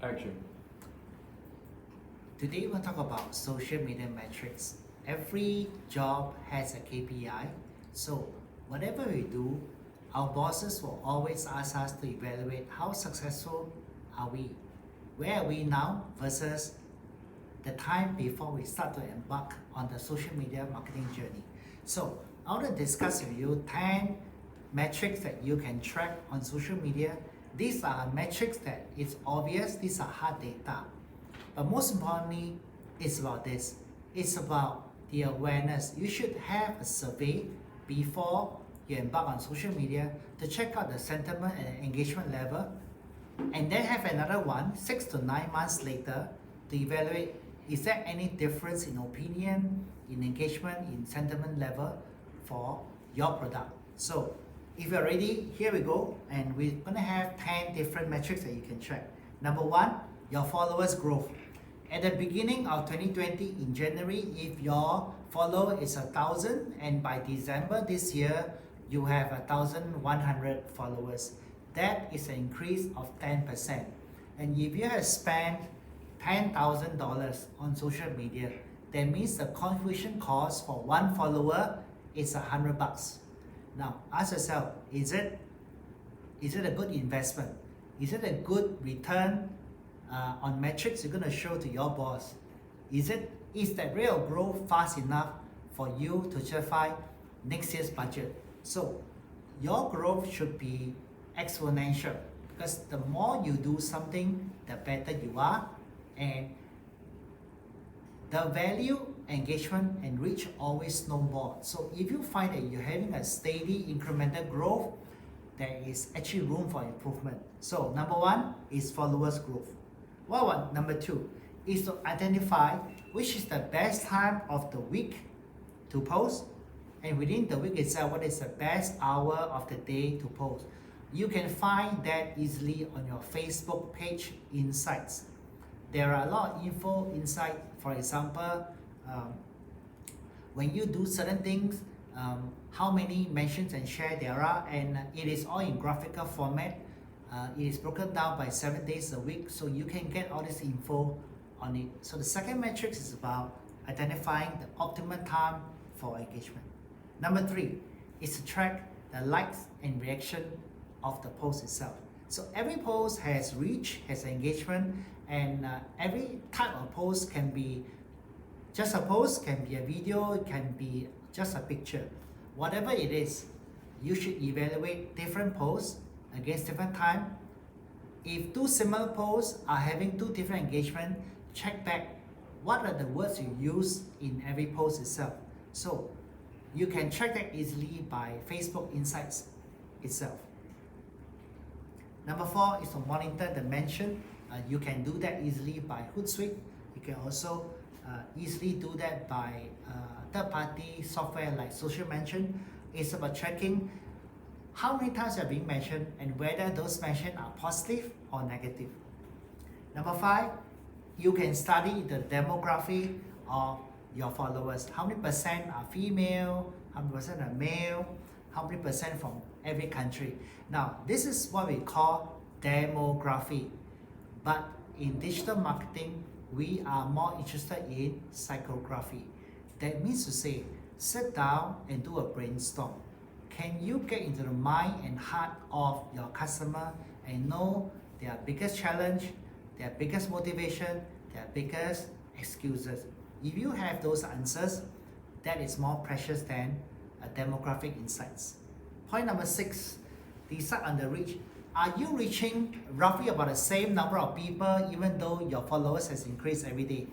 Action. Today we'll talk about social media metrics. Every job has a KPI, so whatever we do, our bosses will always ask us to evaluate how successful are we, where are we now versus the time before we start to embark on the social media marketing journey. So I want to discuss with you 10 metrics that you can track on social media. These are metrics that it's obvious, these are hard data. But most importantly, it's about this. It's about the awareness. You should have a survey before you embark on social media to check out the sentiment and engagement level, and then have another one 6 to 9 months later to evaluate is there any difference in opinion, in engagement, in sentiment level for your product. So if you're ready, here we go, and we're gonna have 10 different metrics that you can track. Number one, your followers growth. At the beginning of 2020 in January, if your follower is 1,000 and by December this year you have 1,100 followers, that is an increase of 10%. And if you have spent $10,000 on social media, that means the contribution cost for one follower is $100. Now ask yourself, is it a good investment? Is it a good return on metrics you're going to show to your boss? Is that rate of growth fast enough for you to justify next year's budget? So your growth should be exponential, because the more you do something, the better you are, and the value, engagement, and reach always snowball. So if you find that you're having a steady incremental growth, there is actually room for improvement. So number one is followers growth. Number two is to identify which is the best time of the week to post, and within the week itself, what is the best hour of the day to post. You can find that easily on your Facebook page insights. There are a lot of info inside. For example, when you do certain things, how many mentions and share there are, and it is all in graphical format. It is broken down by 7 days a week, so you can get all this info on it. So the second metric is about identifying the optimal time for engagement. Number three is to track the likes and reaction of the post itself. So every post has reach, has engagement, and every type of post can be just a post, can be a video, it can be just a picture. Whatever it is, you should evaluate different posts against different time. If two similar posts are having two different engagement, check back what are the words you use in every post itself. So you can track that easily by Facebook Insights itself. Number four is to monitor the mention. You can do that easily by Hootsuite. You can also easily do that by third-party software like Social Mention. It's about tracking how many times you're being mentioned and whether those mentions are positive or negative. Number five, you can study the demography of your followers. How many percent are female? How many percent are male? How many percent from every country? Now, this is what we call demography. But in digital marketing, we are more interested in psychography. That means to say, sit down and do a brainstorm. Can you get into the mind and heart of your customer and know their biggest challenge, their biggest motivation, their biggest excuses? If you have those answers, that is more precious than a demographic insights. Point number six, decide on the reach. Are you reaching roughly about the same number of people even though your followers has increased every day?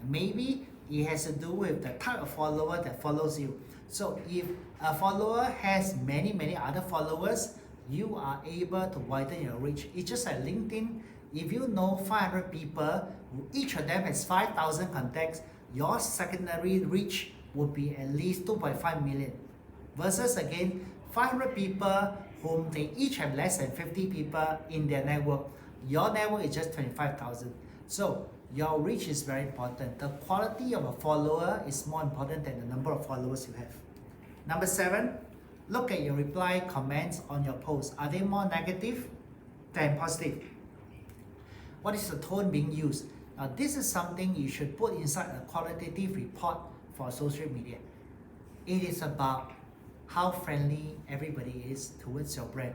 Maybe it has to do with the type of follower that follows you. So if a follower has many other followers, you are able to widen your reach. It's just like LinkedIn. If you know 500 people, each of them has 5,000 contacts, your secondary reach would be at least 2.5 million. Versus again, 500 people whom they each have less than 50 people in their network. Your network is just 25,000. So your reach is very important. The quality of a follower is more important than the number of followers you have. Number seven, look at your reply comments on your post. Are they more negative than positive? What is the tone being used? Now, this is something you should put inside a qualitative report for social media. It is about how friendly everybody is towards your brand.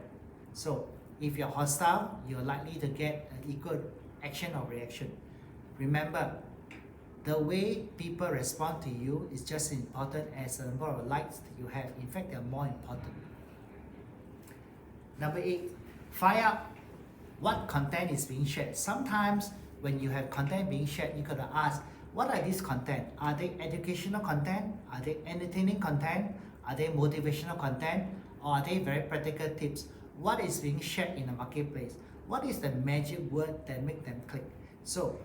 So, if you're hostile, you're likely to get an equal action or reaction. Remember, the way people respond to you is just as important as the number of likes that you have. In fact, they're more important. Number 8, find out what content is being shared. Sometimes when you have content being shared, you gotta ask, what are these content? Are they educational content? Are they entertaining content? Are they motivational content? Or are they very practical tips? What is being shared in the marketplace? What is the magic word that make them click? So,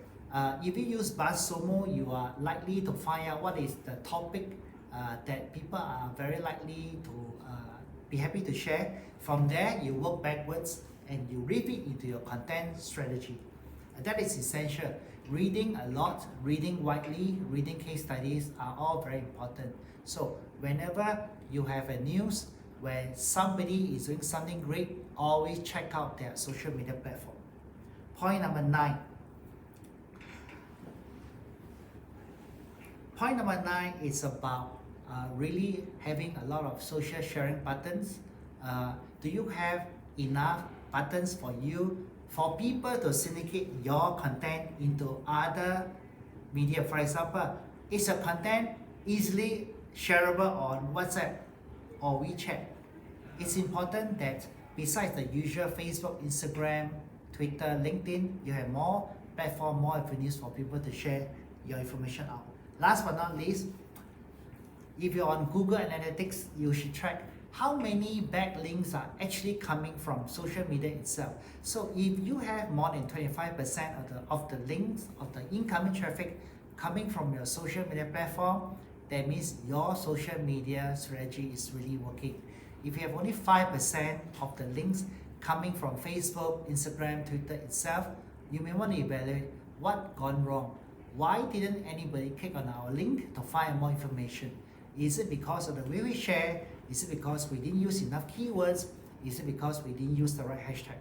if you use BuzzSumo, you are likely to find out what is the topic that people are very likely to be happy to share. From there, you work backwards and you weave it into your content strategy. That is essential. Reading a lot, reading widely, reading case studies are all very important. So whenever you have a news where somebody is doing something great, always check out their social media platform. Point number 9. Point number 9 is about really having a lot of social sharing buttons. Do you have enough buttons for you for people to syndicate your content into other media? For example, is your content easily shareable on WhatsApp or WeChat? It's important that besides the usual Facebook, Instagram, Twitter, LinkedIn, you have more platform, more avenues for people to share your information out. Last but not least, if you're on Google Analytics, you should track how many backlinks are actually coming from social media itself. So if you have more than 25% of the links, of the incoming traffic coming from your social media platform, that means your social media strategy is really working. If you have only 5% of the links coming from Facebook, Instagram, Twitter itself, you may want to evaluate what gone wrong. Why didn't anybody click on our link to find more information? Is it because of the way we share? Is it because we didn't use enough keywords? Is it because we didn't use the right hashtag?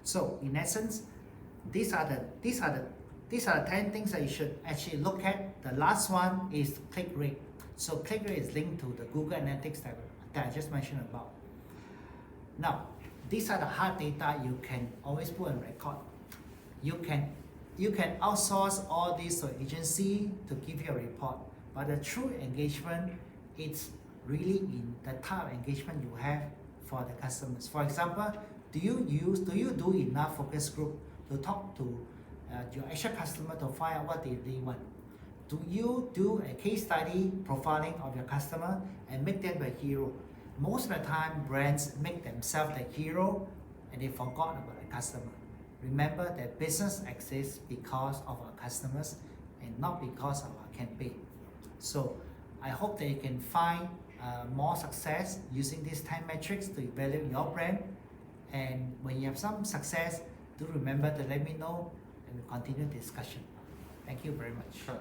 So in essence, these are the 10 things that you should actually look at. The last one is click rate. So click rate is linked to the Google Analytics that I just mentioned about. Now, these are the hard data you can always put on record. You can outsource all this to an agency to give you a report, but the true engagement, it's really in the type of engagement you have for the customers. For example, do you do enough focus group to talk to your actual customer to find out what they really want? Do you do a case study profiling of your customer and make them the hero? Most of the time, brands make themselves the hero and they forgot about the customer. Remember that business exists because of our customers and not because of our campaign. So I hope that you can find more success using these 10 metrics to evaluate your brand. And when you have some success, do remember to let me know and we'll continue the discussion. Thank you very much. Sure.